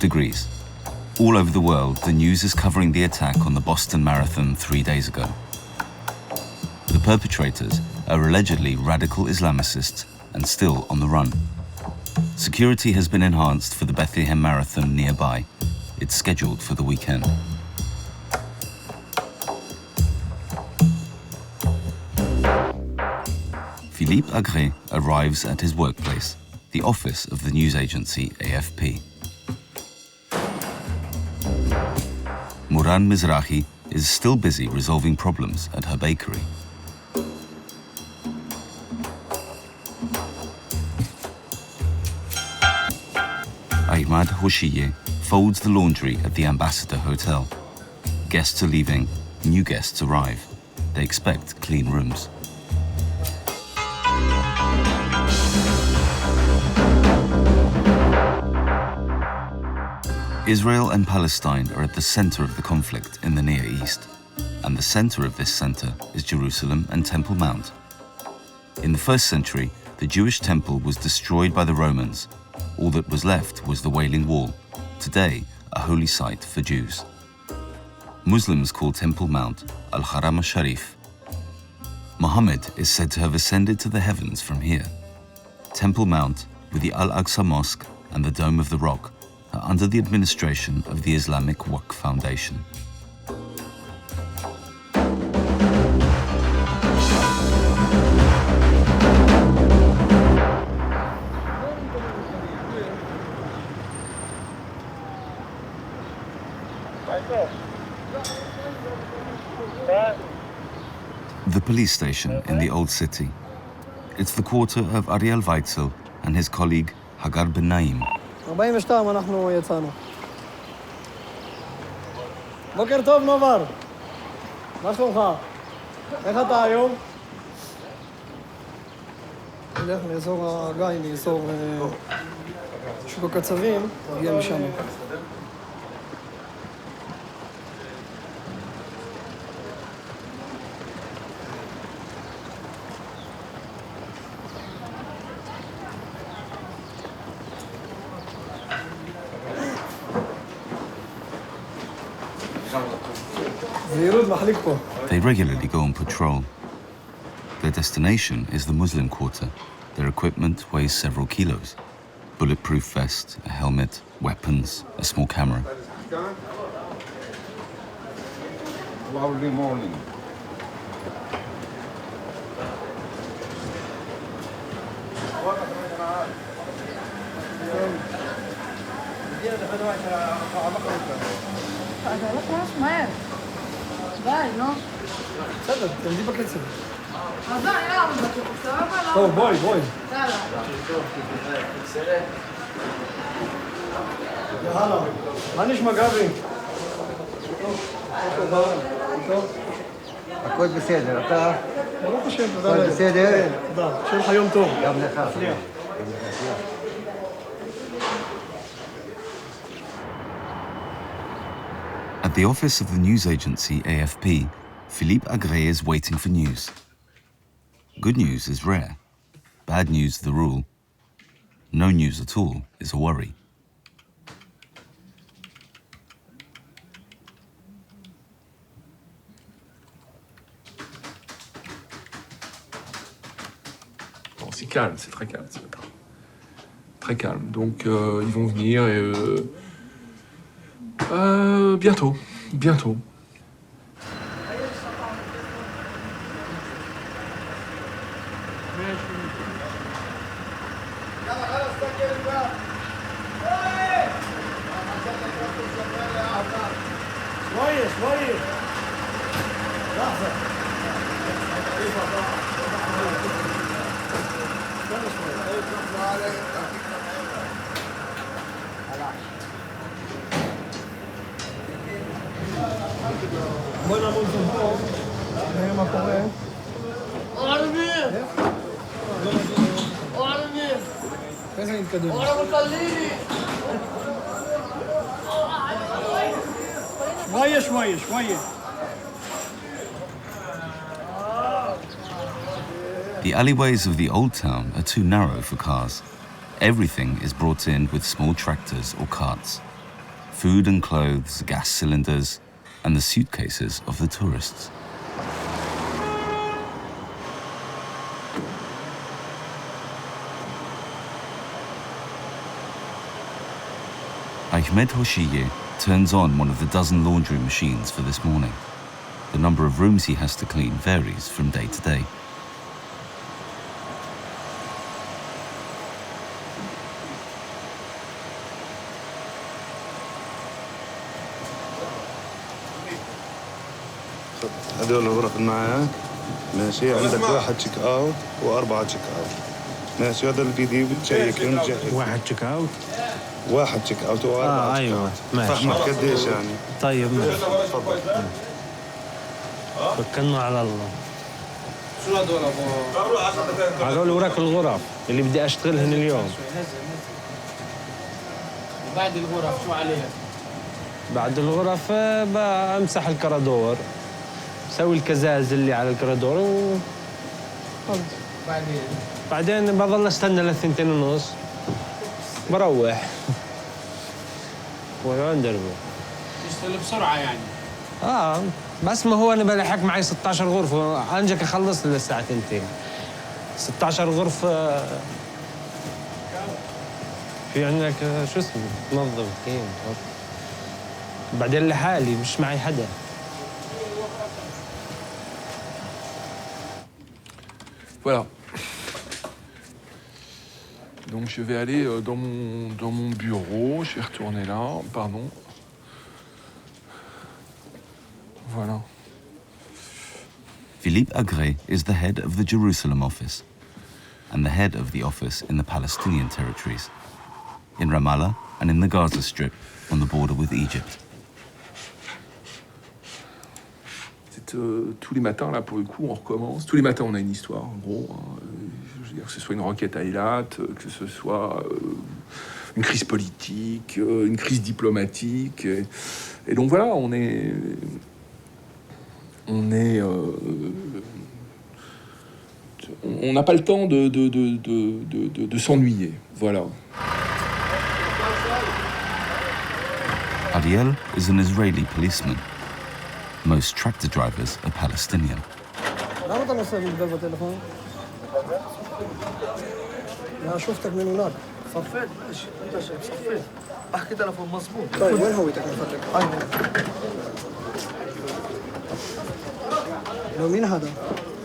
degrees. All over the world, the news is covering the attack on the Boston Marathon 3 days ago. The perpetrators are allegedly radical Islamicists and still on the run. Security has been enhanced for the Bethlehem Marathon nearby. It's scheduled for the weekend. Philippe Agré arrives at his workplace, the office of the news agency AFP. Moran Mizrahi is still busy resolving problems at her bakery. Ahmad Hoshiye folds the laundry at the Ambassador Hotel. Guests are leaving, new guests arrive. They expect clean rooms. Israel and Palestine are at the center of the conflict in the Near East, and the center of this center is Jerusalem and Temple Mount. In the 1st century, the Jewish temple was destroyed by the Romans. All that was left was the Wailing Wall, today a holy site for Jews. Muslims call Temple Mount Al-Haram al-Sharif. Muhammad is said to have ascended to the heavens from here. Temple Mount, with the Al-Aqsa Mosque and the Dome of the Rock, are under the administration of the Islamic Waqf Foundation. The police station in the old city. It's the quarter of Ariel Weitzel and his colleague Hagar Ben Naim. 42 אנחנו יצאנו. בוקר טוב נובר. מה שלומך? איך אתה היום? נלך לאזור הגיא, לאזור שוק הקצבים, נגיע משם. They regularly go on patrol. Their destination is the Muslim quarter. Their equipment weighs several kilos. Bulletproof vest, a helmet, weapons, a small camera. Lovely morning. די, נו. בסדר, תלדי בקצב. אז די, יאללה, בקצב. טוב, בואי. יאללה. יאללה. מה נשמע, גבי? טוב. הכל בסדר, אתה? ברוך השם, תודה. הכל בסדר? תודה. שיהיה לך יום טוב. גם לך. At the office of the news agency AFP, Philippe Agré is waiting for news. Good news is rare. Bad news the rule. No news at all is a worry. Bon, c'est calme, c'est très calme ce matin. Très calme. Donc ils vont venir et bientôt. בוא נעמוד שם פה, נראה מה קורה. איזה נתקדם? שוואיה. The alleyways of the old town are too narrow for cars. Everything is brought in with small tractors or carts. food and clothes, gas cylinders, and the suitcases of the tourists. Ahmed Hoshiye turns on one of the dozen laundry machines for this morning. The number of rooms he has to clean varies from day to day. هذول الغرف معك ماشي عندك واحد تشيك اوت واربعه تشيك اوت ماشي هذا الفيديو بتشيك نجهز واحد تشيك اوت واحد تشيك اوت واربعه تشيك ايوه اوت ماشي فهمك قديش يعني طيب ماشي تفضل توكلنا على الله شو هذول ابو هذول وراك الغرف اللي بدي اشتغلهن اليوم بعد الغرف شو عليها؟ بعد الغرف بمسح الكرادور بسوي الكزاز اللي على الكرادور بعدين بضل استنى للثنتين ونص بروح وين دربه تشتغل بسرعه يعني بس ما هو انا بلحق معي 16 غرفه انجك اخلص للساعه 2 16 غرفه في عندك شو اسمه تنظف كيف بعدين لحالي مش معي حدا. Voilà. Donc je vais aller dans mon bureau. Je vais retourner là. Pardon. Voilà. Philippe Agré is the head of the Jerusalem office and the head of the office in the Palestinian territories, in Ramallah and in the Gaza Strip on the border with Egypt. Tous les matins, là, pour le coup, on recommence. Tous les matins, on a une histoire, en gros. Je veux dire, que ce soit une requête à Eilat, que ce soit une crise politique, une crise diplomatique. Et donc voilà, on n'a pas le temps de s'ennuyer. Voilà. Ariel is an Israeli policeman. Most tractor drivers are Palestinian. شفتك من هناك صفيت ماشي انت شايف صفيت احكي تلفون مظبوط طيب وين هويتك من فضلك؟ لو مين هذا؟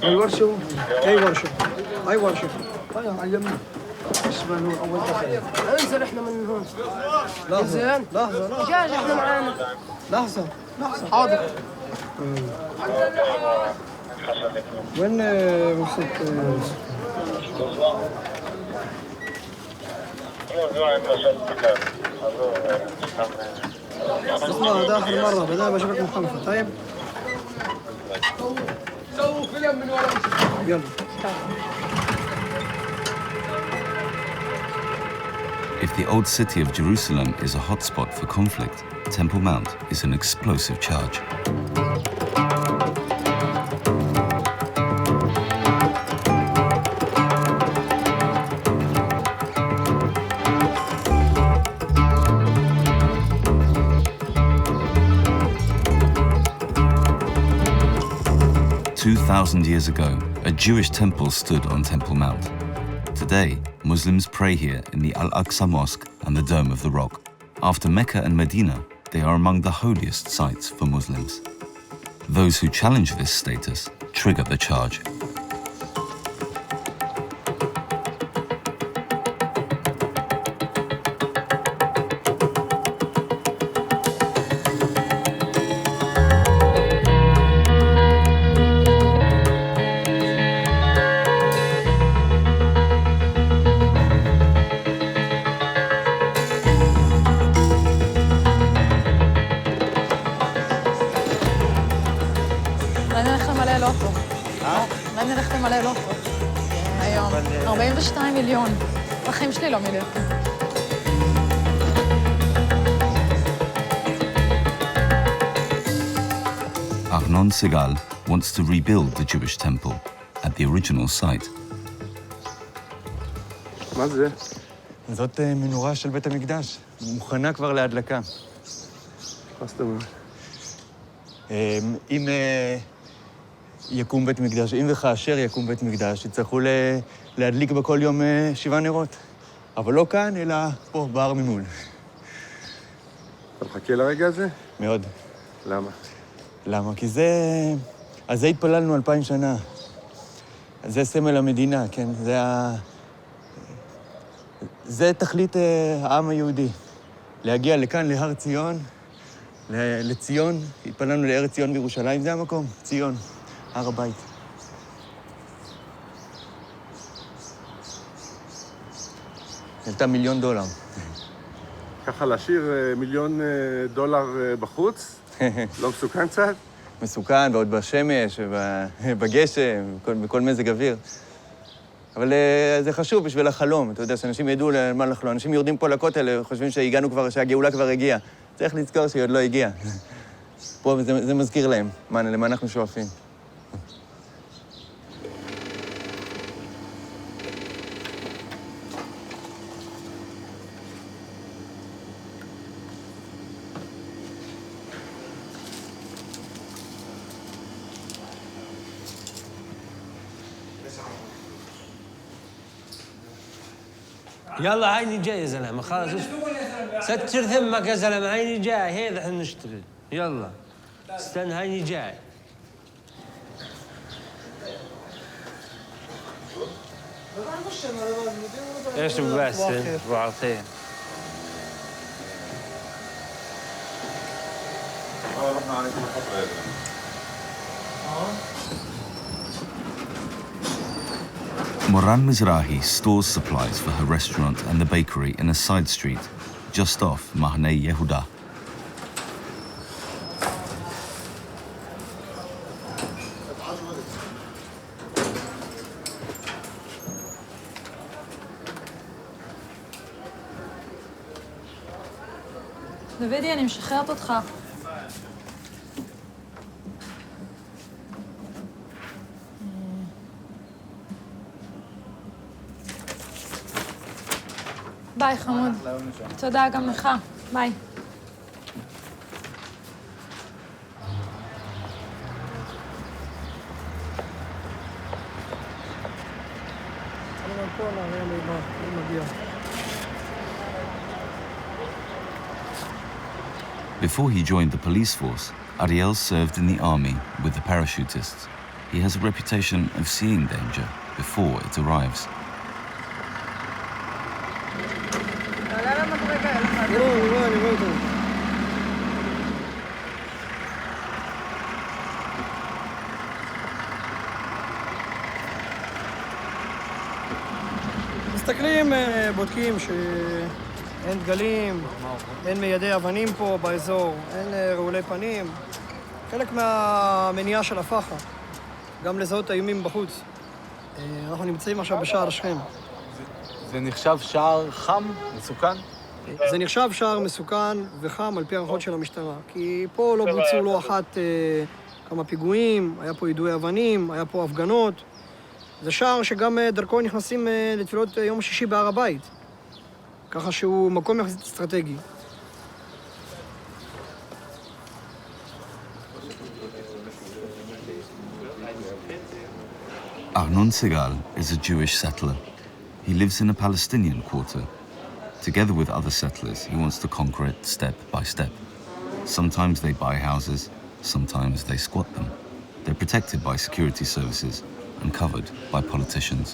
الورشة اي ورشة؟ اي ورشة؟ على اليمين اسمه نور اول دخل انزل احنا من هون لحظة لحظة جاج احنا معانا لحظة حاضر وين وصلت؟ اسمع هذا آخر مرة بدأنا بشوفك مخالفة طيب؟ سووا فيلم من ورا يلا If the old city of Jerusalem is a hotspot for conflict, Temple Mount is an explosive charge. Years ago, a Jewish temple stood on Temple Mount. Today, Muslims pray here in the Al-Aqsa Mosque and the Dome of the Rock. After Mecca and Medina, they are among the holiest sites for Muslims. Those who challenge this status trigger the charge. היום 42 מיליון. החיים שלי לא מלאים. Arnon Segal wants to rebuild the Jewish temple at the original site. מה זה? זאת מנורה של בית המקדש, מוכנה כבר להדלקה. מה זאת אומרת? אם יקום בית מקדש, אם וכאשר יקום בית מקדש, יצטרכו להדליק בכל יום 7 נרות. אבל לא כאן, אלא פה, בהר ממול. אתה מחכה לרגע הזה? מאוד. למה? למה? כי זה... אז זה התפללנו 2000 שנה. זה סמל המדינה, כן? זה תכלית העם היהודי. להגיע לכאן, להר ציון, לציון. התפללנו לארץ ציון בירושלים, זה המקום, ציון, הר הבית. עלתה $1,000,000. ככה להשאיר $1,000,000 בחוץ? לא מסוכן קצת? מסוכן, ועוד בשמש, ובגשם, בכל מזג אוויר. אבל זה חשוב בשביל החלום, אתה יודע, שאנשים ידעו למה לחלום. אנשים יורדים פה לכותל, חושבים שהגאולה כבר הגיעה. צריך לזכור שהיא עוד לא הגיעה. פה זה מזכיר להם, למה אנחנו שואפים. يلا هيني جاي يا زلمه خلاص ستر ثمك يا زلمه هيني جاي هي احنا نشتغل يلا استنى هيني جاي ايش بس صباح الخير رحنا عليكم الخطوة Moran Mizrahi stores supplies for her restaurant and the bakery in a side street just off Mahne Yehuda. דודי, אני משחררת אותך. ביי, חמוד. תודה גם לך. ביי. Before he joined the police force, Ariel served in the army with the parachutists. He has a reputation of seeing danger before it arrives. מסתכלים, בודקים שאין דגלים, אין מיידי אבנים פה באזור, אין רעולי פנים. חלק מהמניעה של הפח"ע, גם לזהות האיומים בחוץ. אנחנו נמצאים עכשיו בשער שכם. זה נחשב שער חם, מסוכן? זה נחשב שער מסוכן וחם על פי הערכות של המשטרה, כי פה לא בוצעו לא אחת כמה פיגועים, היה פה יידוי אבנים, היה פה הפגנות. זה שער שגם דרכו נכנסים לתפילות יום השישי בהר הבית, ככה שהוא מקום יחסית אסטרטגי. Arnon Segal is a Jewish settler. He lives in a Palestinian quarter. Together with other settlers, he wants to conquer it step by step. Sometimes they buy houses, sometimes they squat them. They're protected by security services and covered by politicians.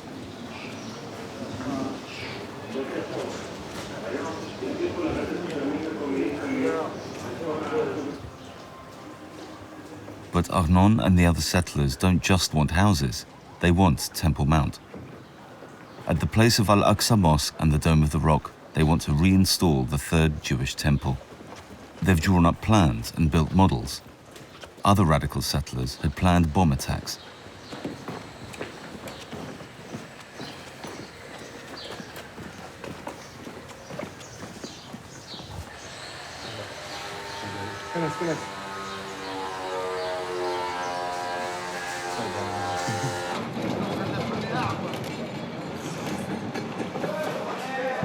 But Arnon and the other settlers don't just want houses, they want Temple Mount. At the place of Al-Aqsa Mosque and the Dome of the Rock, they want to reinstall the third Jewish temple. They've drawn up plans and built models. Other radical settlers had planned bomb attacks.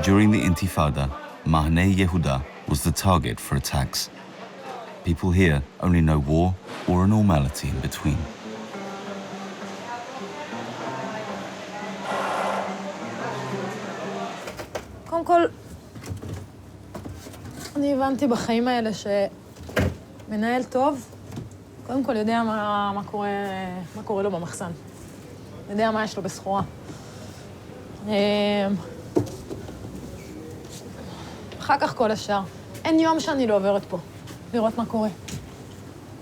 During the Intifada, Mahne Yehuda was the target for attacks. People here only know war or a normality in between. קודם כל, אני הבנתי בחיים האלה שמנהל טוב, קודם כל יודע מה קורה לו במחסן. יודע מה יש לו בסחורה. אחר כך כל השאר. אין יום שאני לא עוברת פה, לראות מה קורה.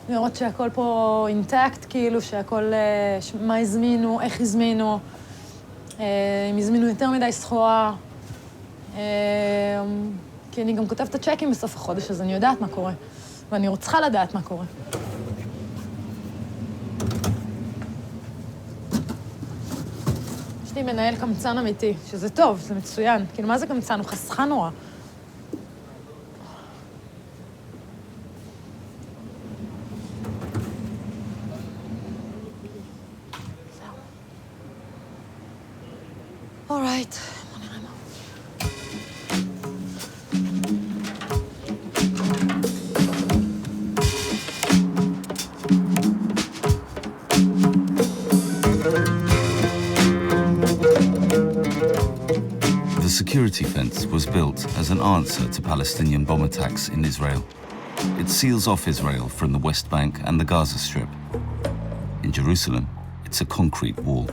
לראות שהכל פה אינטקט, כאילו שהכל, מה הזמינו, איך הזמינו, אם הזמינו יותר מדי סחורה. כי אני גם כותבת את הצ'קים בסוף החודש, אז אני יודעת מה קורה. ואני צריכה לדעת מה קורה. יש לי מנהל קמצן אמיתי, שזה טוב, זה מצוין. כאילו, מה זה קמצן? הוא חסכה נורא. Alright. The security fence was built as an answer to Palestinian bomb attacks in Israel. It seals off Israel from the West Bank and the Gaza Strip. In Jerusalem, it's a concrete wall.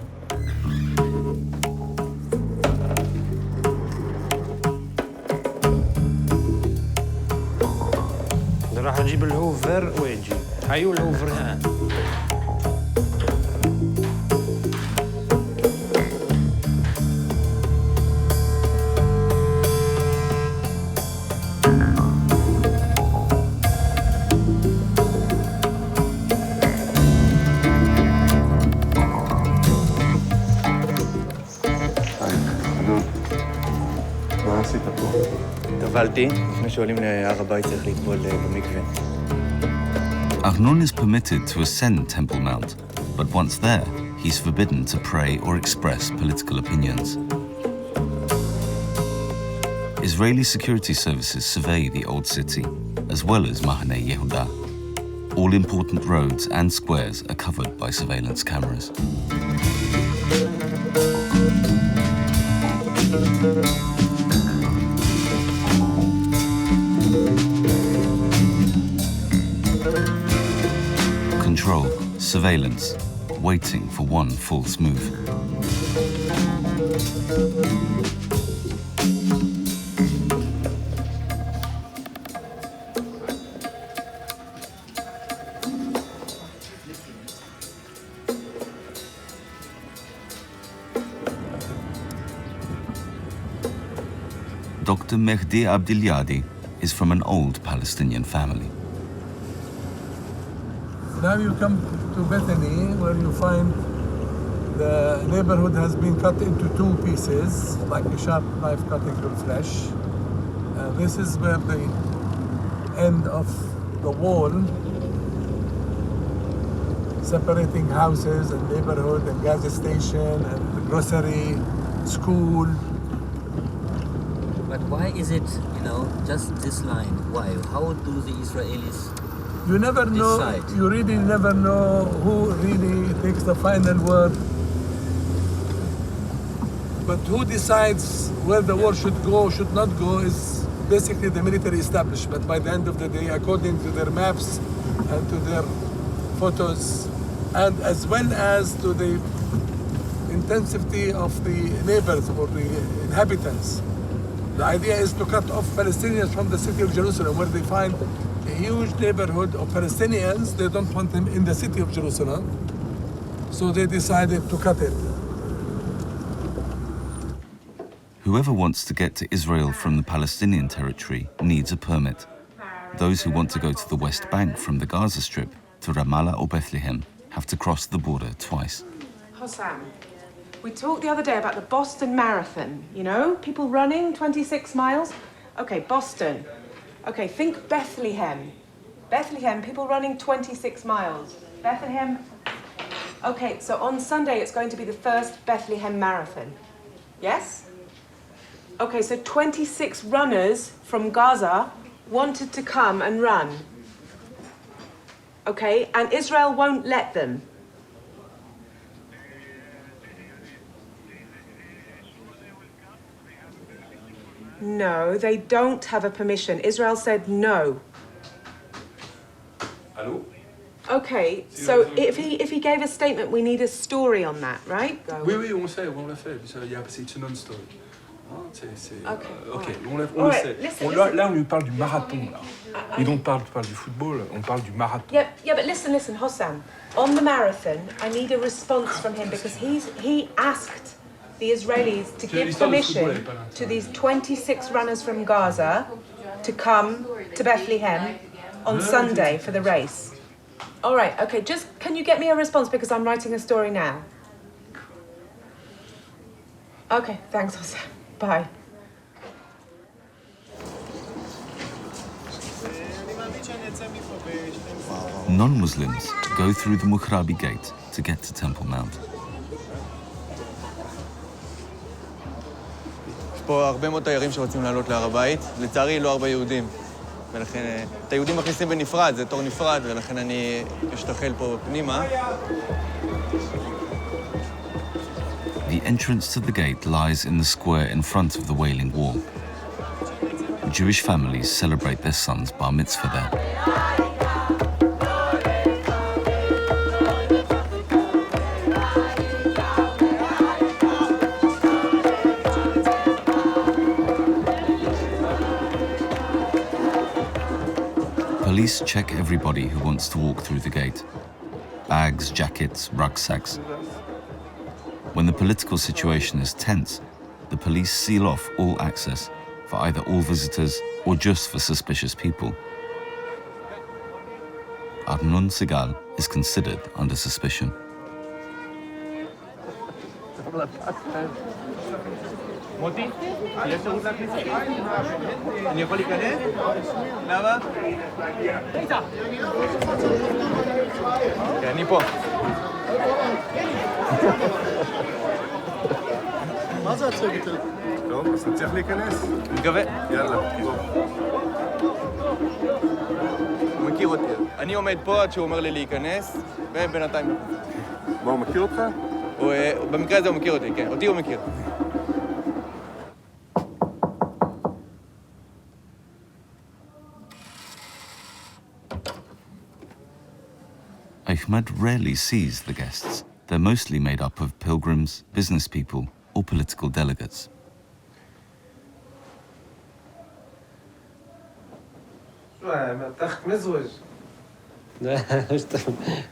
راح اجيب الهوفر ويجي هيو الهوفر ها מה עשית פה? טבלתי, לפני שעולים להר הבית צריך לטבול במקווה. Arnon is permitted to ascend Temple Mount, but once there, he's forbidden to pray or express political opinions. Israeli security services survey the old city, as well as Mahane Yehuda. All important roads and squares are covered by surveillance cameras. Control, surveillance, waiting for one false move. Dr. Mehdi Abdilyadi is from an old Palestinian family. Now you come to Bethany, where you find the neighborhood has been cut into two pieces, like a sharp knife cutting your flesh. This is where the end of the wall separating houses and neighborhood and gas station and grocery, school. But why is it, just this line? Why? How do the Israelis You never know, decide? you really never know who really takes the final word. But who decides where the war should go, should not go, is basically the military establishment by the end of the day, according to their maps and to their photos, and as well as to the intensity of the neighbors or the inhabitants. The idea is to cut off Palestinians from the city of Jerusalem, where they find a huge neighborhood of Palestinians. They don't want them in the city of Jerusalem, so they decided to cut it. Whoever wants to get to Israel from the Palestinian territory needs a permit. Those who want to go to the West Bank from the Gaza Strip to Ramallah or Bethlehem have to cross the border twice. Hossam, we talked the other day about the Boston Marathon, people running 26 miles. Okay, Boston. Okay, think Bethlehem. Bethlehem, people running 26 miles. Bethlehem. Okay, so on Sunday it's going to be the first Bethlehem Marathon. Yes? Okay, so 26 runners from Gaza wanted to come and run. okay? And Israel won't let them. No, they don't have a permission. Israel said no. Allô? Okay, so if he gave a statement, we need a story on that, right? Oui, oui, on le sait, on l'a fait. C'est une non-story. Ok, on le sait. Là, on lui parle du marathon, là. Et donc, on parle du football, on parle du marathon. Yeah, but listen, Hossam. On the marathon, I need a response from him because he asked the Israelis to give permission to these 26 runners from Gaza to come to Bethlehem on Sunday for the race. All right, okay, just can you get me a response because I'm writing a story now? Okay, thanks, Hossam. Bye. Non-Muslims go through the Mukhrabi Gate to get to Temple Mount. יש פה הרבה מאוד תיירים שרוצים לעלות להר הבית. לצערי, לא הרבה יהודים. ולכן, את היהודים מכניסים בנפרד, זה תור נפרד, ולכן אני אשתחל פה פנימה. The entrance to the gate lies in the square in front of the Wailing Wall. Jewish families celebrate their son's bar mitzvah there. Police check everybody who wants to walk through the gate. Bags, jackets, rucksacks. When the political situation is tense, the police seal off all access for either all visitors or just for suspicious people. Arnon Segal is considered under suspicion. מוטי, יש אפשרות להכניס אותי? אני יכול להיכנס? למה? כן, אני פה. מה זה הצגת? טוב, אז נצליח להיכנס? מקווה. יאללה, בוא. הוא מכיר אותי. אני עומד פה עד שהוא אומר לי להיכנס, ובינתיים... מה, הוא מכיר אותך? במקרה הזה הוא מכיר אותי, כן. אותי הוא מכיר. Ahmad rarely sees the guests. They're mostly made up of pilgrims, business people, or political delegates.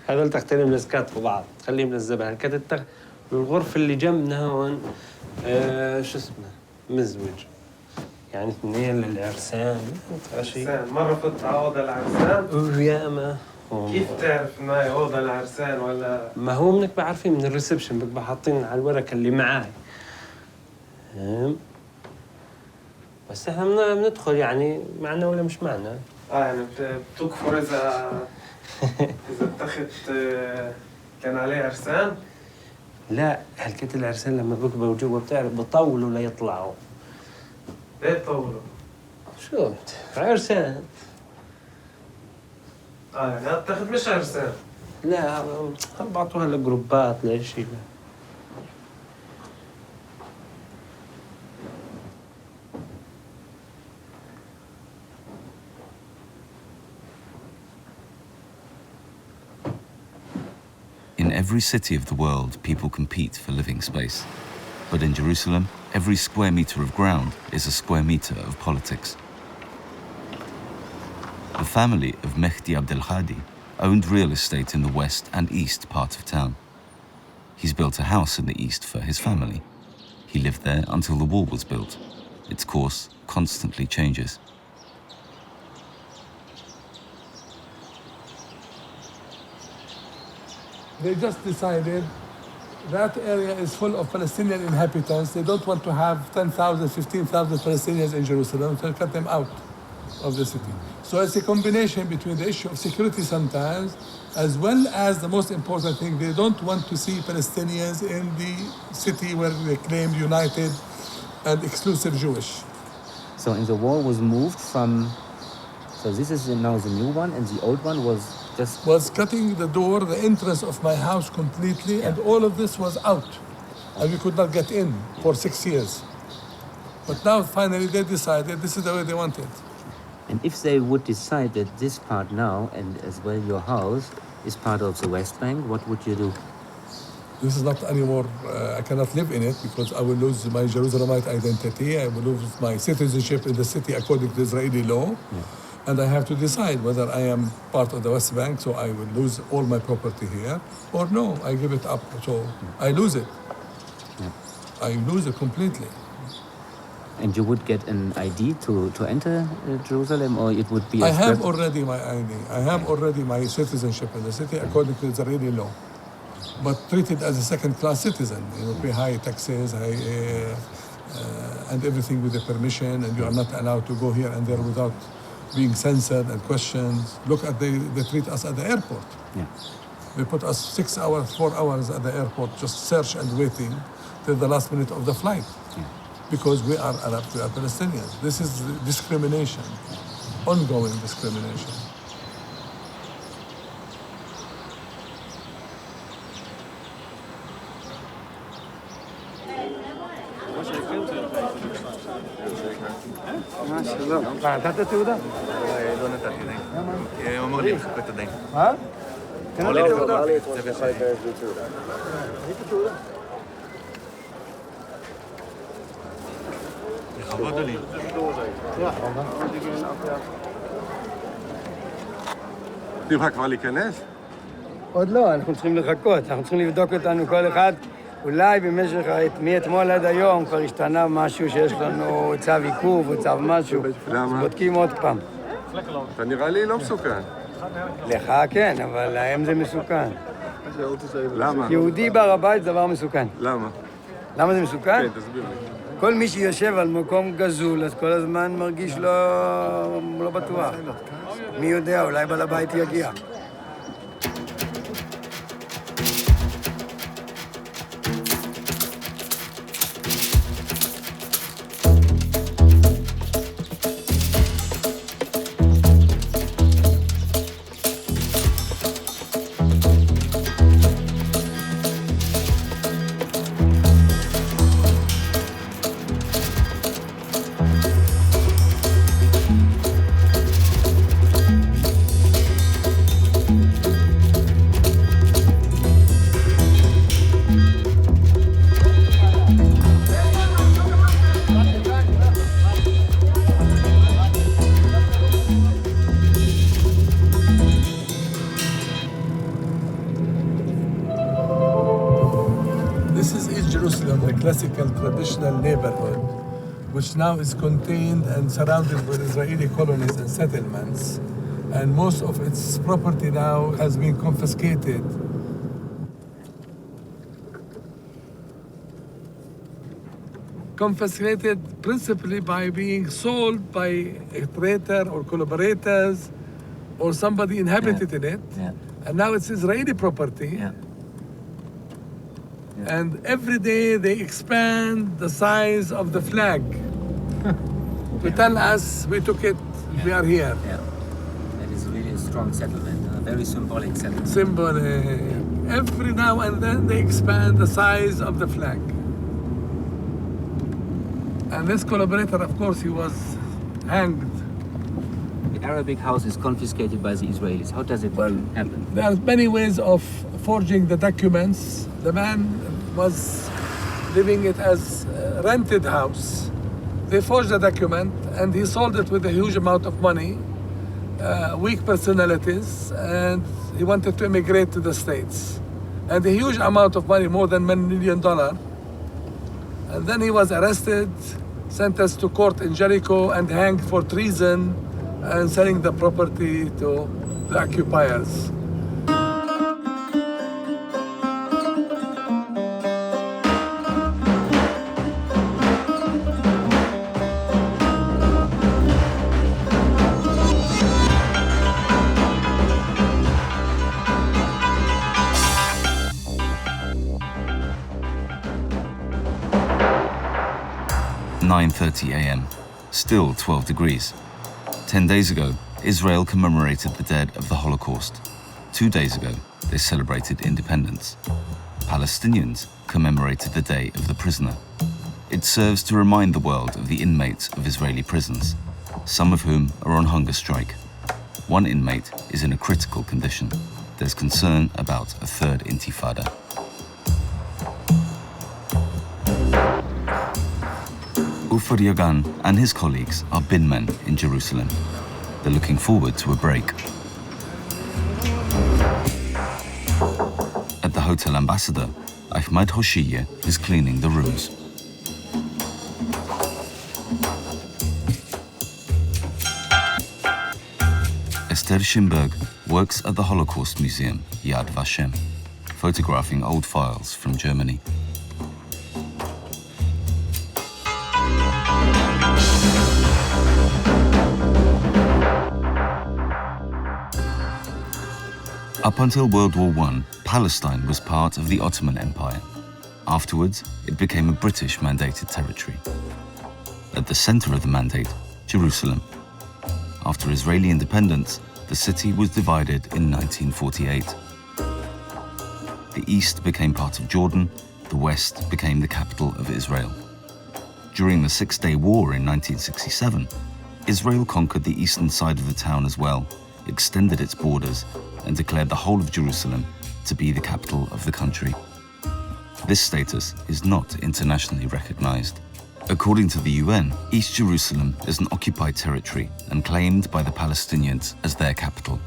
هذول تختين ملزقات في بعض، خليهم للزبائن. هالكت التخ والغرفة اللي جنبنا هون شو اسمه مزوج، يعني اثنين للعرسان. عرسان مرة فت على أوضة العرسان؟ وياما. كيف تعرف إن هاي أوضة العرسان ولا؟ ما هو منك بعرفين من الريسبشن، بتبقى حاطين على الورقة اللي معاي. بس احنا بندخل يعني معنا ولا مش معنا. يعني بتكفر إذا اتخذ كان عليه عرسان؟ لا، هالكت العرسان لما بيكبروا جوا بتعرف بطولوا ليطلعوا. ليه بطولوا؟ شو عرسان؟ يعني اتخذ مش عرسان. لا، بعطوها لجروبات لشيء. In every city of the world, people compete for living space. But in Jerusalem, every square meter of ground is a square meter of politics. The family of Mehdi Abdelhadi owned real estate in the west and east part of town. He's built a house in the east for his family. He lived there until the wall was built. Its course constantly changes. They just decided that area is full of Palestinian inhabitants. They don't want to have 10,000, 15,000 Palestinians in Jerusalem, so they cut them out of the city. So it's a combination between the issue of security sometimes, as well as the most important thing, they don't want to see Palestinians in the city where they claim united and exclusive Jewish. So and the wall was moved from, so this is now the new one, and the old one was Just was cutting the door, the entrance of my house completely, and all of this was out. And we could not get in for 6 years. But now, finally, they decided this is the way they want it. And if they would decide that this part now, and as well your house, is part of the West Bank, what would you do? This is not anymore, I cannot live in it because I will lose my Jerusalemite identity, I will lose my citizenship in the city according to Israeli law, and I have to decide whether I am part of the West Bank, so I will lose all my property here, or no, I give it up, so I lose it. I lose it completely. And you would get an ID to enter Jerusalem, or it would be a I have already my ID. I have already my citizenship in the city according to Israeli law, but treated as a second-class citizen. You know, pay high taxes, and everything with the permission, and you are not allowed to go here and there without being censored and questioned. Look at they treat us at the airport. Yeah. They put us 6 hours, 4 hours at the airport, just search and waiting till the last minute of the flight. Because we are Arabs, we are Palestinians. This is discrimination, ongoing discrimination. נתת תעודה? לא נתתי די. הוא אמר לי לחכות את הדי. מה? אמר לי תעודה. לכבוד לי. נותנים לך כבר להיכנס? עוד לא, אנחנו צריכים לחכות. אנחנו צריכים לבדוק אותנו כל אחד. אולי במשך, מאתמול עד היום כבר השתנה משהו שיש לנו צו עיכוב או צו משהו. למה? בודקים עוד פעם. אתה נראה לי לא מסוכן. לך כן, אבל להם זה מסוכן. למה? יהודי בהר הבית זה דבר מסוכן. למה? למה זה מסוכן? כן, תסביר לי. כל מי שיושב על מקום גזול, אז כל הזמן מרגיש לא בטוח. מי יודע, אולי בעל הבית יגיע. Classical traditional neighborhood, which now is contained and surrounded by Israeli colonies and settlements, and most of its property now has been confiscated. Confiscated principally by being sold by a traitor or collaborators or somebody inhabited in it, and now it's Israeli property. And every day they expand the size of the flag to tell us we took it, we are here. Yeah, that is really a strong settlement, a very symbolic settlement. Every now and then they expand the size of the flag. And this collaborator, of course, he was hanged. The Arabic house is confiscated by the Israelis. How does it happen? There are many ways of forging the documents. The man was living it as a rented house. They forged the document and he sold it with a huge amount of money, weak personalities, and he wanted to immigrate to the States. And a huge amount of money, more than $1 million. And then he was arrested, sentenced to court in Jericho and hanged for treason and selling the property to the occupiers. (9:30 a.m.), still 12 degrees. 10 days ago, Israel commemorated the dead of the Holocaust. 2 days ago, they celebrated independence. Palestinians commemorated the Day of the Prisoner. It serves to remind the world of the inmates of Israeli prisons, some of whom are on hunger strike. One inmate is in a critical condition. There's concern about a third intifada. Ofer Yagan and his colleagues are bin men in Jerusalem. They're looking forward to a break. At the Hotel Ambassador, Ahmad Hoshiye is cleaning the rooms. Esther Schimberg works at the Holocaust Museum, Yad Vashem, photographing old files from Germany. Up until World War I, Palestine was part of the Ottoman Empire. Afterwards, it became a British-mandated territory. At the center of the mandate, Jerusalem. After Israeli independence, the city was divided in 1948. The east became part of Jordan, the west became the capital of Israel. During the Six-Day War in 1967, Israel conquered the eastern side of the town as well, extended its borders, and declared the whole of Jerusalem to be the capital of the country. This status is not internationally recognized. According to the UN, East Jerusalem is an occupied territory and claimed by the Palestinians as their capital.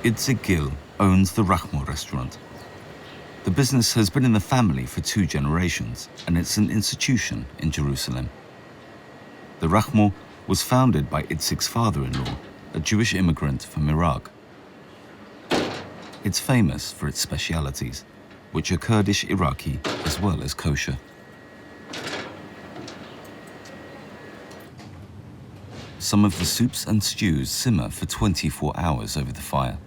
Itzik Gil owns the Ramallah restaurant. The business has been in the family for 2 generations, and it's an institution in Jerusalem. The Ramallah was founded by Itzik's father-in-law, a Jewish immigrant from Iraq. It's famous for its specialities, which are Kurdish Iraqi as well as kosher. Some of the soups and stews simmer for 24 hours over the fire.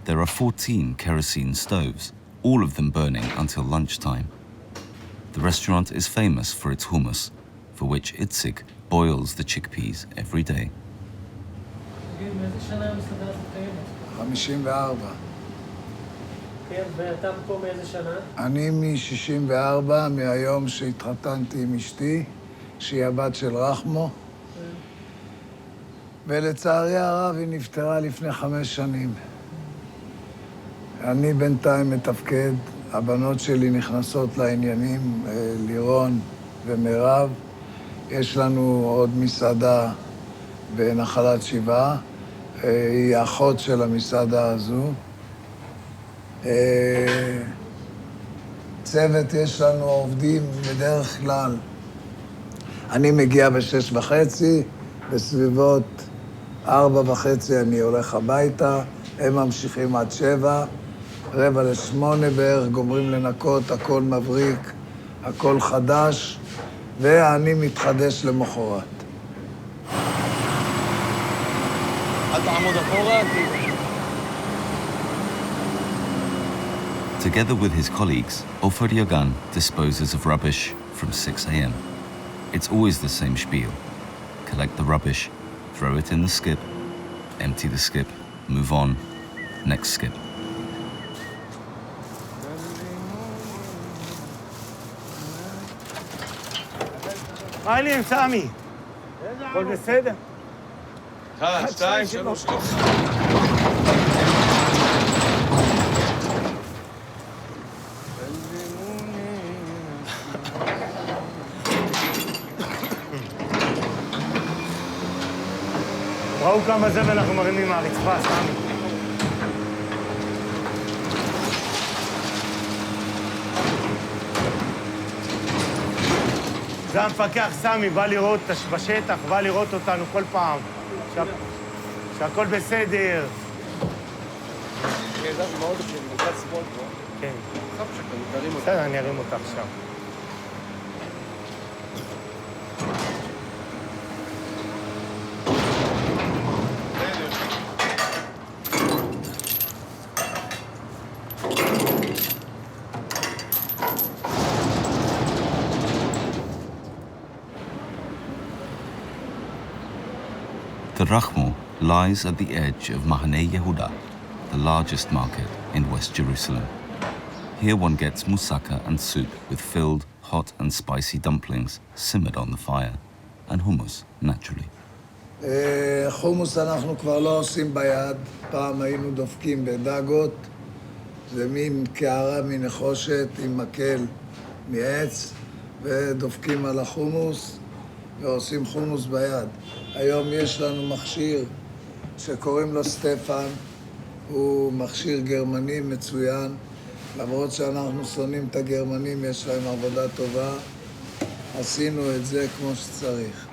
There are 14 kerosene stoves, all of them burning until lunchtime. The restaurant is famous for its hummus, for which Itzik boils the chickpeas every day. 54. אני מ-64, מהיום שהתחתנתי עם אשתי, שהיא הבת של רחמו. ולצערי הרב היא נפטרה לפני 5 שנים. אני בינתיים מתפקד, הבנות שלי נכנסות לעניינים, לירון ומירב. יש לנו עוד מסעדה בנחלת שבעה, היא האחות של המסעדה הזו. צוות יש לנו עובדים בדרך כלל. אני מגיע ב6:30, בסביבות 4:30 אני הולך הביתה, הם ממשיכים עד 7, 7:45 בערך, גומרים לנקות, הכל מבריק, הכל חדש, ואני מתחדש למחרת. אל תעמוד אחורה, Together with his colleagues, Ofer Yagan disposes of rubbish from 6 a.m. It's always the same spiel. Collect the rubbish, throw it in the skip, empty the skip, move on, next skip. מה העניינים, סמי? הכל בסדר? 1, 2, 3. ראו כמה זבל אנחנו מרימים מהרצפה, סמי. זה המפקח סמי, בא לראות בשטח, בא לראות אותנו כל פעם. שהכל בסדר. אני ידעתי מאוד שאני בצד שמאל פה. כן. חושב שאתה מתארים אותה. בסדר, אני ארים אותה עכשיו. Rachmo lies at the edge of Mahaneh Yehuda, the largest market in West Jerusalem. Here one gets moussaka and soup with filled, hot and spicy dumplings simmered on the fire, and hummus, naturally. חומוס אנחנו כבר לא עושים ביד, פעם היינו דופקים בדגות, זה מין קערה מנחושת עם מקל מעץ, ודופקים על החומוס ועושים חומוס ביד. היום יש לנו מכשיר שקוראים לו סטפן, הוא מכשיר גרמני מצוין, למרות שאנחנו שונאים את הגרמנים, יש להם עבודה טובה, עשינו את זה כמו שצריך.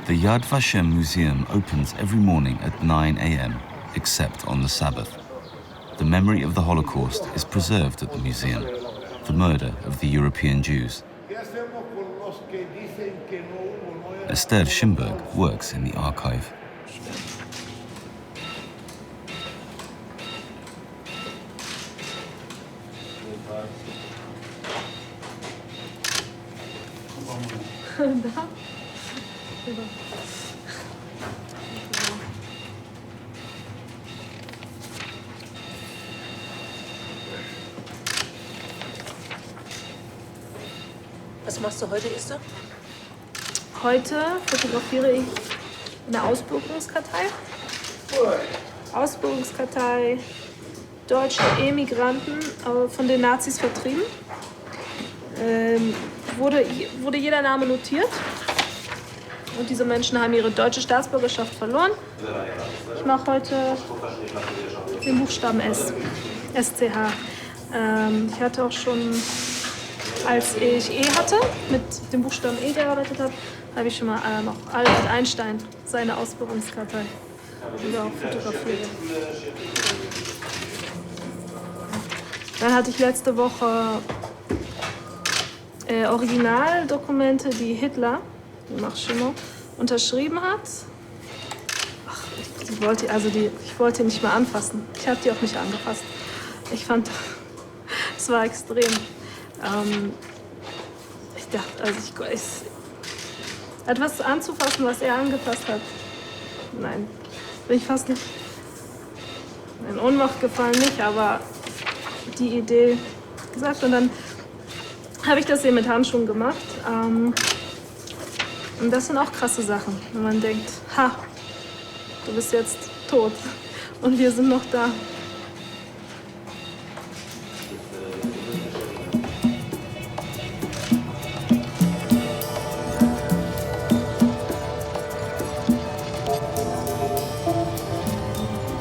The Yad Vashem Museum opens every morning at 9 a.m., except on the Sabbath. The memory of the Holocaust is preserved at the museum, the murder of the European Jews. Esther Schimberg works in the archive. Was machst du heute, Esther? Heute fotografiere ich eine Ausbürgerungskartei. Ausbürgerungskartei deutsche Emigranten von den Nazis vertrieben. Wurde jeder Name notiert. Und diese Menschen haben ihre deutsche Staatsbürgerschaft verloren. Ich mache heute den Buchstaben S, SCH. Ich hatte auch schon, als ich hatte, mit dem Buchstaben E gearbeitet habe ich schon mal auch Albert Einstein, seine Ausbildungskartei, auch fotografiert. Dann hatte ich letzte Woche Originaldokumente, die Hitler, unterschrieben hat. Ach, ich wollte ihn nicht mehr anfassen. Ich habe die auch nicht angefasst. Ich fand, es war extrem. Ich dachte, etwas anzufassen, was er angefasst hat. Nein, bin ich fast nicht in Ohnmacht gefallen, nicht, aber die Idee gesagt. Und dann habe ich das hier mit Handschuhen gemacht. Und das sind auch krasse Sachen, wenn man denkt, ha, du bist jetzt tot und wir sind noch da.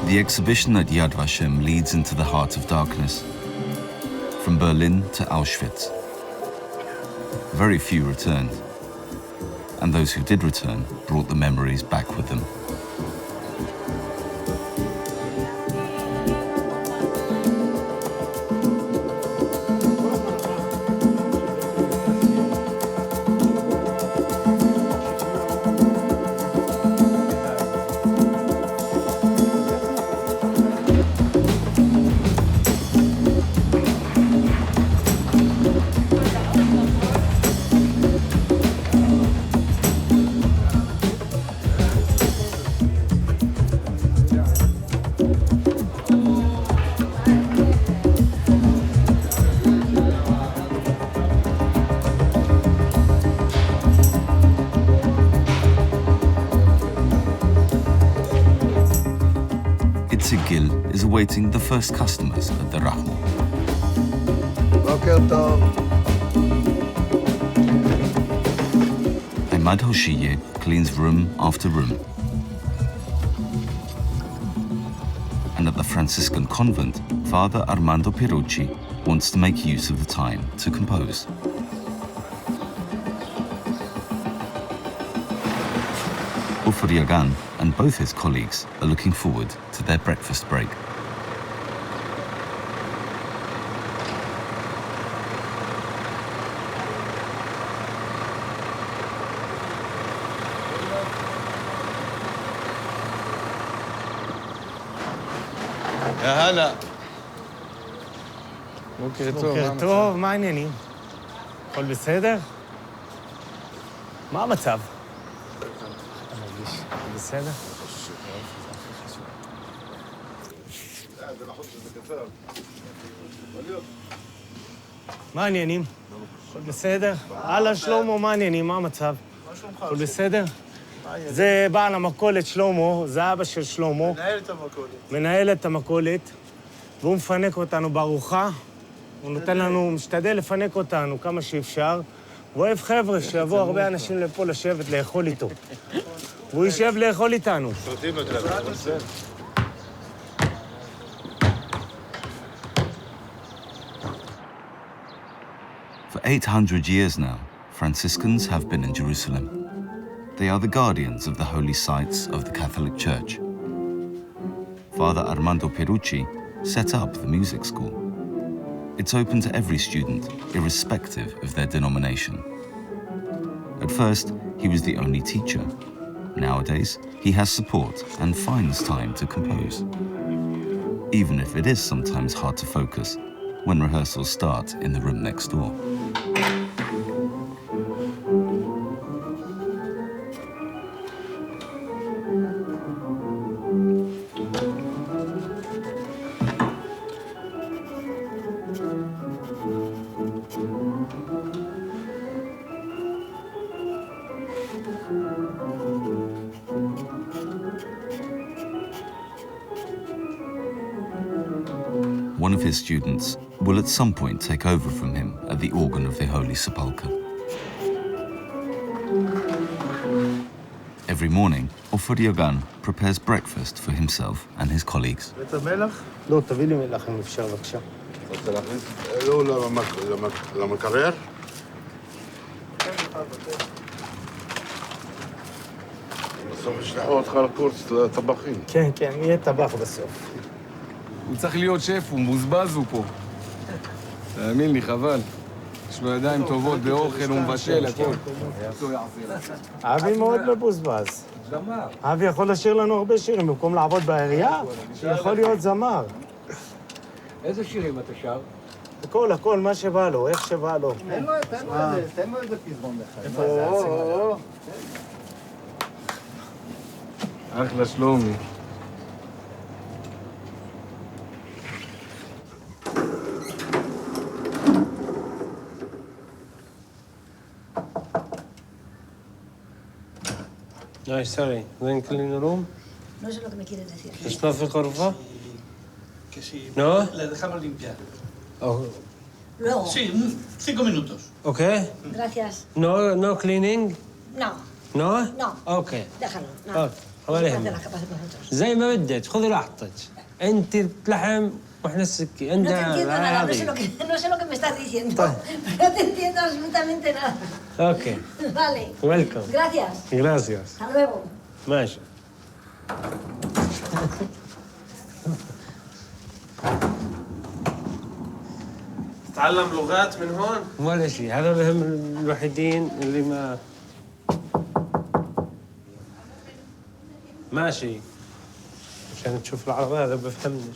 The exhibition at Yad Vashem leads into the heart of darkness, from Berlin to Auschwitz. Very few returned, and those who did return brought the memories back with them. Is awaiting the first customers at the Ramallah. בוקר טוב. Ahmad Hoshiye cleans room after room. And at the Franciscan convent, Father Armando Pirucci wants to make use of the time to compose. Ufur Yagan and both his colleagues are looking forward to their breakfast break. יאללה. בוקר טוב. בוקר טוב, מה העניינים? הכל בסדר? מה המצב? בסדר? מה העניינים? הכל בסדר? הלאה שלמה, מה העניינים? מה המצב? הכל בסדר? זה בעל המכולת שלמה, זה אבא של שלמה. מנהל את המכולת. מנהל את המכולת, והוא מפנק אותנו בארוחה. הוא נותן לנו, משתדל לפנק אותנו כמה שאפשר. הוא אוהב חבר'ה, שיבואו הרבה אנשים לפה לשבת, לאכול איתו. והוא יישב לאכול איתנו. For 800 years now, Franciscans have been in Jerusalem. They are the guardians of the holy sites of the Catholic Church. Father Armando Perucci set up the music school. It's open to every student, irrespective of their denomination. At first, he was the only teacher. Nowadays, he has support and finds time to compose. Even if it is sometimes hard to focus when rehearsals start in the room next door. One of his students will at some point take over from him at the organ of the Holy Sepulchre. Every morning, Ofer Yogan prepares breakfast for himself and his colleagues. לא, תביא לי מלח אם אפשר, בבקשה. רוצה להכניס? לא, למקרר? בסוף ישלחו אותך לקורס לטבחים. כן, כן, יהיה טבח בסוף. הוא צריך להיות שף, הוא מבוזבז הוא פה. תאמין לי, חבל. יש לו ידיים טובות באוכל, הוא מבשל, הכל. אבי מאוד מבוזבז. אבי יכול לשיר לנו הרבה שירים, במקום לעבוד בעירייה, יכול להיות זמר. איזה שירים אתה שר? הכל, מה שבא לו, איך שבא לו. תן לו איזה פזמון לך. אחלה שלומי. Ay, sorry. ¿Ven clean room? No sé lo que me quieres decir. ¿Está en Corfa? Que sí. ¿No? Le dejamos limpiar. Oh. Luego. Sí, 5 minutos. ¿Ok? Gracias. No cleaning? No. No? No. Ok. Déjalo. No. ولا Haz de يهمك. las capas de vosotros. زي ما بدك خذي راحتك. انت اللحم واحنا السكين. No انت te entiendo nada, no sé lo que me estás diciendo. No te entiendo absolutamente nada. Ok. Vale. Welcome. Gracias. Gracias. Hasta luego. ماشي. تتعلم لغات من هون؟ ولا شيء، هذول هم الوحيدين اللي ما ماشي عشان تشوف العربي هذا بفهمني.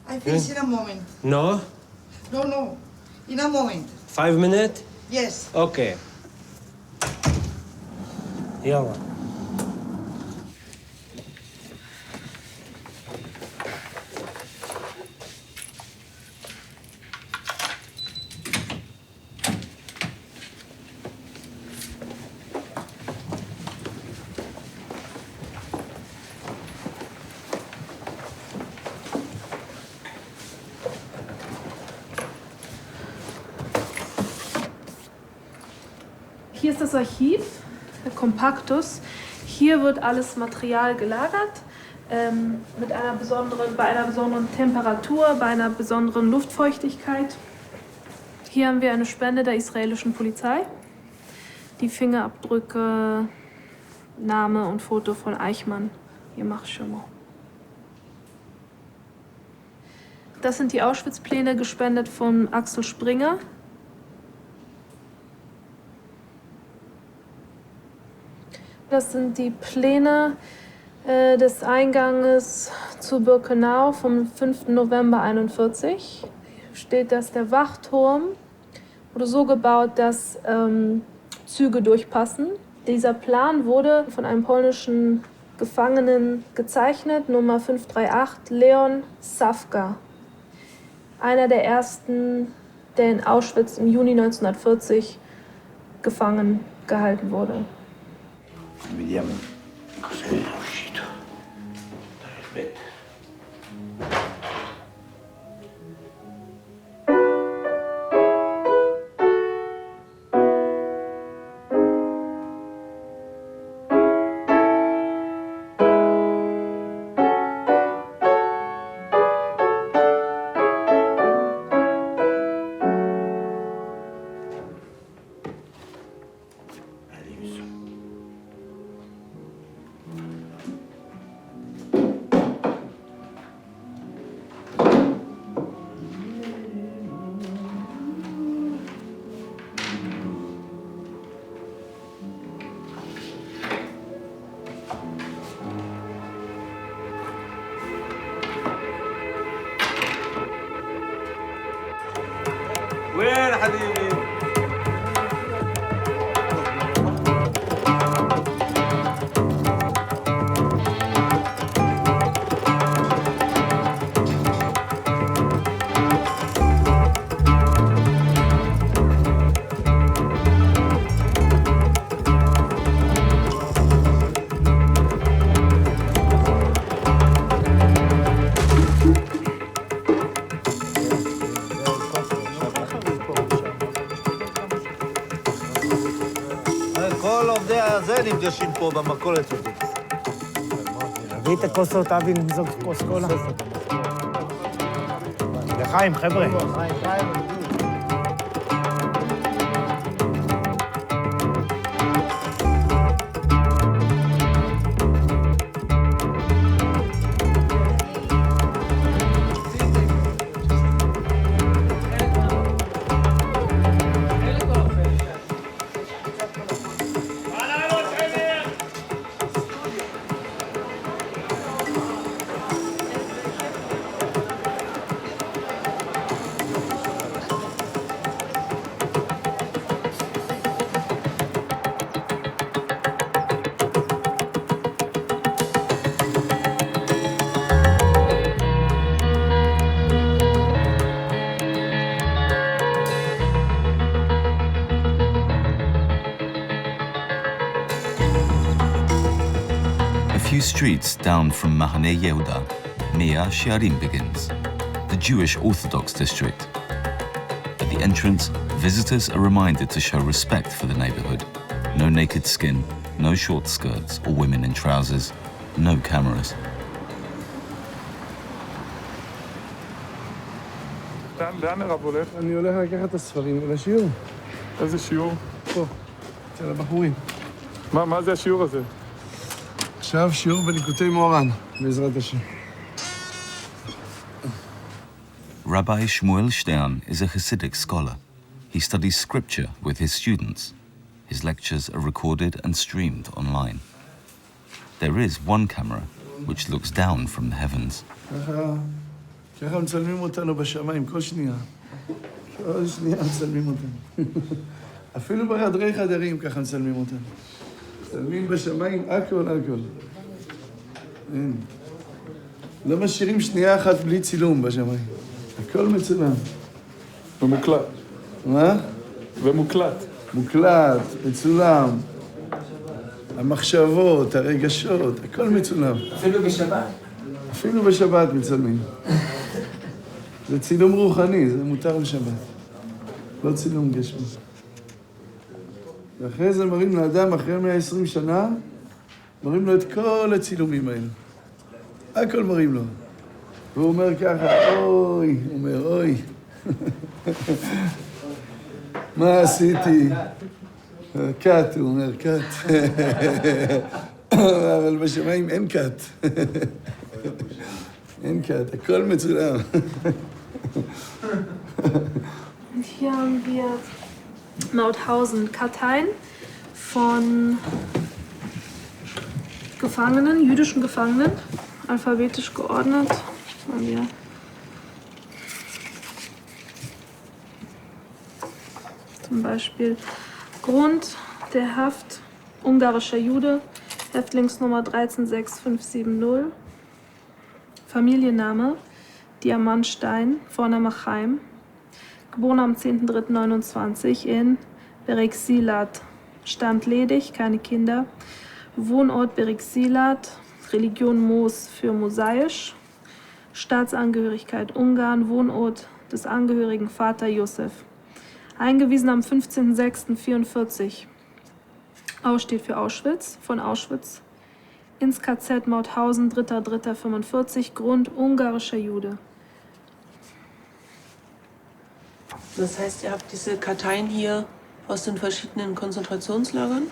I finish in a moment. No? No. In a moment. 5 minutes? Yes. Okay. يلا. Hier ist das Archiv, der Kompaktus. Hier wird alles Material gelagert, bei einer besonderen Temperatur, bei einer besonderen Luftfeuchtigkeit. Hier haben wir eine Spende der israelischen Polizei. Die Fingerabdrücke, Name und Foto von Eichmann. Hier mach schon mal. Das sind die Auschwitz-Pläne, gespendet von Axel Springer. Das sind die Pläne des Einganges zu Birkenau vom 5. November 1941. steht, dass der Wachturm wurde so gebaut, dass Züge durchpassen. Dieser Plan wurde von einem polnischen Gefangenen gezeichnet, Nummer 538, Leon Sawka. Einer der ersten, der in Auschwitz im Juni 1940 gefangen gehalten wurde. Vediamo cosa è uscito dal bed. وين حبيبي؟ כל עובדי הזה נפגשים פה במכולת הזאת. תביא את הכוסות, אבי, נזוג כוס קולה. לחיים, חבר'ה. A few streets down from Mahane Yehuda, Mea Shearim begins, the Jewish Orthodox district. At the entrance, visitors are reminded to show respect for the neighborhood. No naked skin, no short skirts or women in trousers, no cameras. לאן הרב הולך? אני הולך לקחת את הספרים ולשיעור. איזה שיעור? פה, אצל הבחורים. מה זה השיעור הזה? עכשיו שיעור בליקוטי מוהר"ן, בעזרת השם. Rabbi Shmuel Stern is a Hasidic scholar. He studies scripture with his students. His lectures are recorded and streamed online. There is one camera which looks down from the heavens. ככה מצלמים אותנו בשמיים, כל שנייה. כל שנייה מצלמים אותנו. אפילו בחדרי חדרים ככה מצלמים אותנו. מצלמים בשמיים, הכל. אין. לא משאירים שנייה אחת בלי צילום בשמיים. הכל מצולם. ומוקלט. מה? ומוקלט. מוקלט, מצולם. המחשבות, הרגשות, הכל מצולם. אפילו בשבת? אפילו בשבת מצלמים. זה צילום רוחני, זה מותר בשבת. לא צילום גשמי. ואחרי זה מראים לאדם, אחרי 120 שנה, מראים לו את כל הצילומים האלה. הכל מראים לו. והוא אומר ככה, אוי, הוא אומר, אוי. מה עשיתי? קאט, הוא אומר, קאט. אבל בשמיים אין קאט. אין קאט, הכל מצולם. Und hier haben wir Mauthausen, Karteien von Gefangenen, jüdischen Gefangenen, alphabetisch geordnet. Haben wir Zum Beispiel Grund der Haft, ungarischer Jude, Häftlingsnummer 136570. Familienname, Diamantstein, Vorname Chaim. Geboren am 10.03.29 in Berexilat. Stand ledig, keine Kinder. Wohnort Berexilat, Religion Mos für Mosaisch. Staatsangehörigkeit Ungarn, Wohnort des Angehörigen Vater Josef. Eingewiesen am 15.06.44. Aus steht für Auschwitz, von Auschwitz. Ins KZ Mauthausen, 3.03.45, Grund ungarischer Jude. Das heißt, ihr habt diese Karteien hier aus den verschiedenen Konzentrationslagern?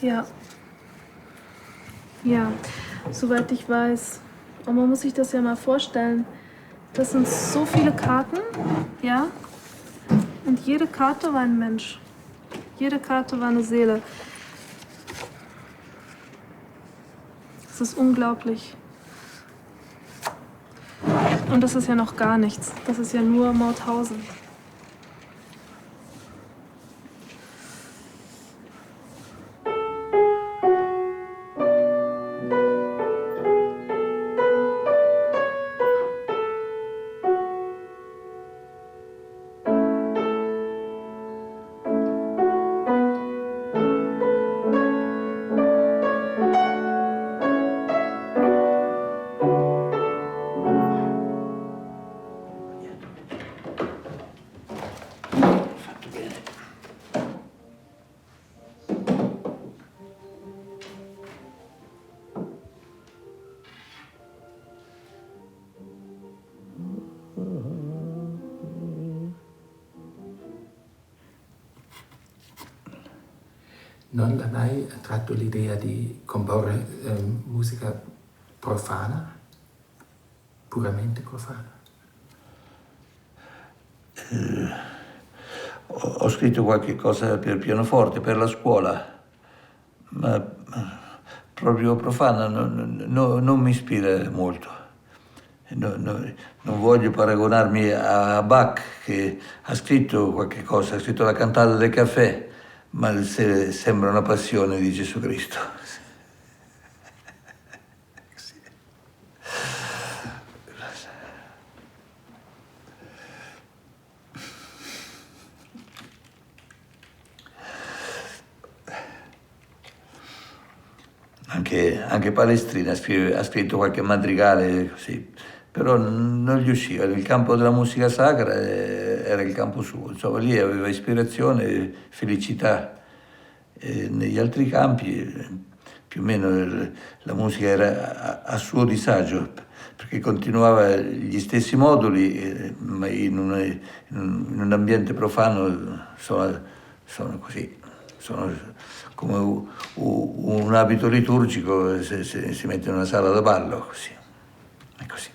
Ja. Ja, soweit ich weiß. Und man muss sich das ja mal vorstellen. Das sind so viele Karten, ja? Und jede Karte war ein Mensch. Jede Karte war eine Seele. Das ist unglaublich. Und das ist ja noch gar nichts. Das ist ja nur Mauthausen. Non l'ha mai attratto l'idea di comporre musica profana, puramente profana? Ho scritto qualche cosa per pianoforte, per la scuola, ma proprio profana non mi ispira molto. Non voglio paragonarmi a Bach, che ha scritto qualche cosa, ha scritto la cantata del caffè, ma sembra una passione di Gesù Cristo. Anche Palestrina ha scritto qualche madrigale così, però non gli usciva. Il campo della musica sacra era il campo suo, insomma lì aveva ispirazione, felicità. E negli altri campi più o meno la musica era a suo disagio, perché continuava gli stessi moduli, ma in un ambiente profano sono così, sono come un abito liturgico se si mette in una sala da ballo, così. È così.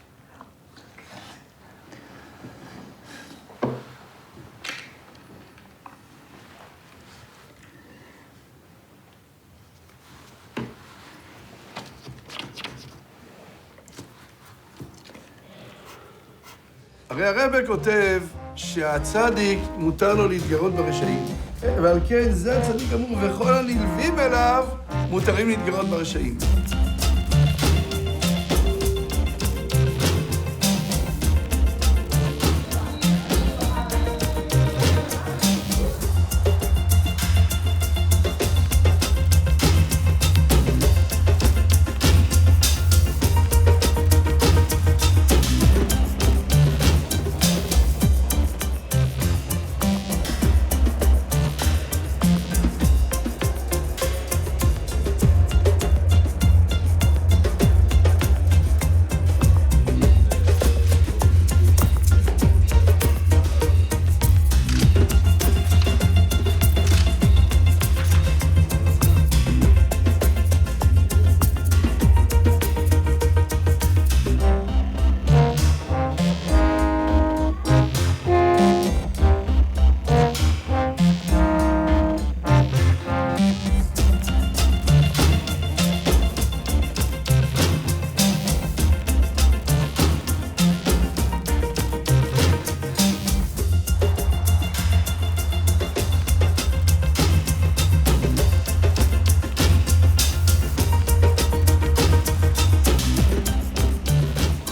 הרי הרב כותב שהצדיק מותר לו להתגרות ברשעים. ועל כן זה הצדיק אמור, וכל הנלווים אליו מותרים להתגרות ברשעים.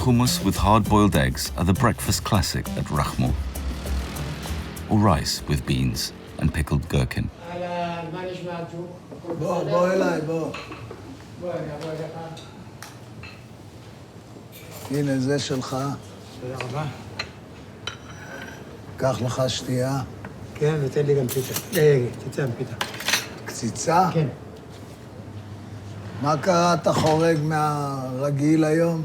Hummus with hard-boiled eggs are the breakfast classic at Ramallah, or rice with beans and pickled gherkin. בוא אליי, בוא. הנה, זה שלך. תודה רבה. קח לך שתייה. כן, ותן לי גם פיתה. קציצה עם פיתה. קציצה? כן. מה קרה? אתה חורג מהרגיל היום?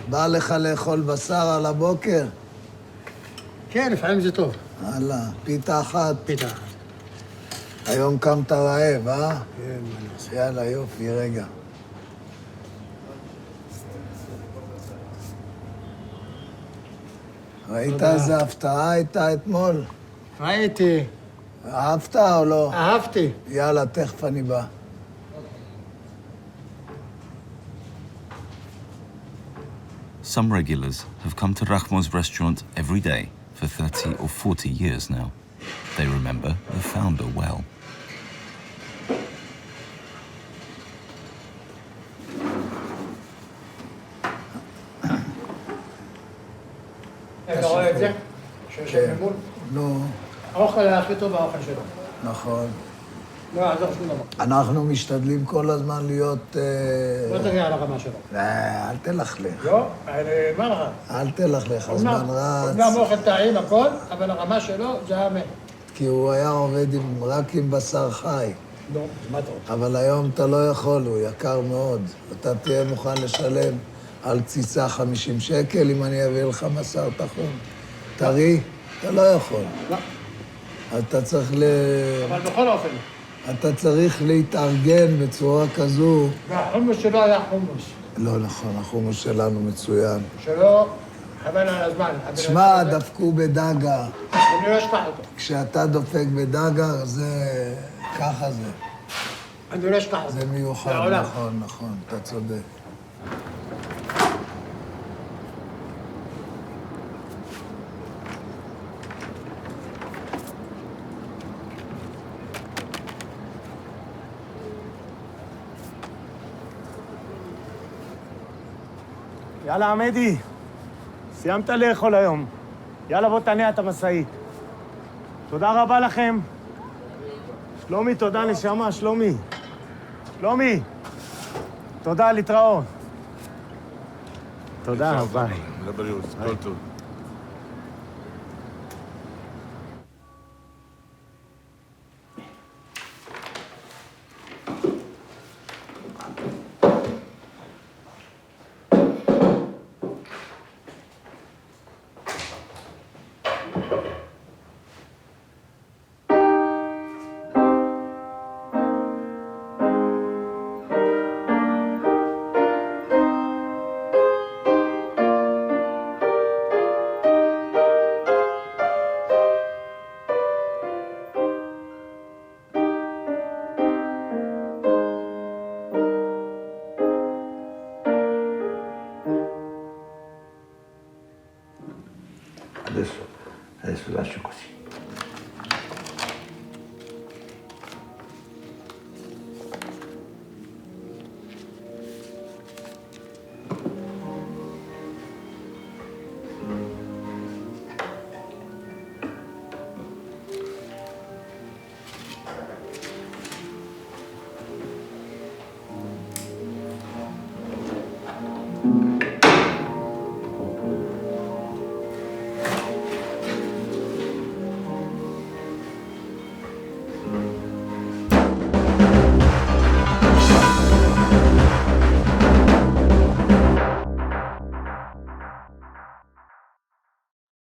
בא לך לאכול בשר על הבוקר? כן, לפעמים זה טוב. הלאה, פיתה אחת. פיתה אחת. היום קמת רעב, אה? כן, מה נעשה? יאללה, יופי, רגע. ראית איזה הפתעה הייתה אתמול? ראיתי. אהבת או לא? אהבתי. יאללה, תכף אני בא. Some regulars have come to Rahmo's restaurant every day for 30 or 40 years now. They remember the founder well. אתה רואה את זה? שיושב ממול? נו. האוכל הכי טוב האוכל שלו. נכון. לא יעזור שום דבר. אנחנו משתדלים כל הזמן להיות... לא תגיע על הרמה שלו. אל תלכלך. לא, מה לך? אל תלכלך, הזמן רץ. אומנם אוכל טעים, הכל, אבל הרמה שלו זה היה מת. כי הוא היה עובד רק עם בשר חי. לא, מה אתה רוצה? אבל היום אתה לא יכול, הוא יקר מאוד. אתה תהיה מוכן לשלם על קציצה 50 שקל אם אני אביא לך בשר טחון. טרי, אתה לא יכול. לא. אתה צריך אבל בכל אופן. אתה צריך להתארגן בצורה כזו. והחומוס שלו היה חומוס. לא נכון, החומוס שלנו מצוין. שלא, חבל על הזמן. תשמע, דפקו בדגה. אני לא אשכח אותו. כשאתה דופק בדגה, זה... ככה זה. אני לא אשכח אותו. זה מיוחד, נכון, נכון, אתה צודק. יאללה, עמדי, סיימת לאכול היום. יאללה, בוא תניע את המשאית. תודה רבה לכם. שלומי, תודה נשמה, שלומי. שלומי, תודה, להתראות. תודה, ביי. לבריאות, כל טוב. Adesso lascio così.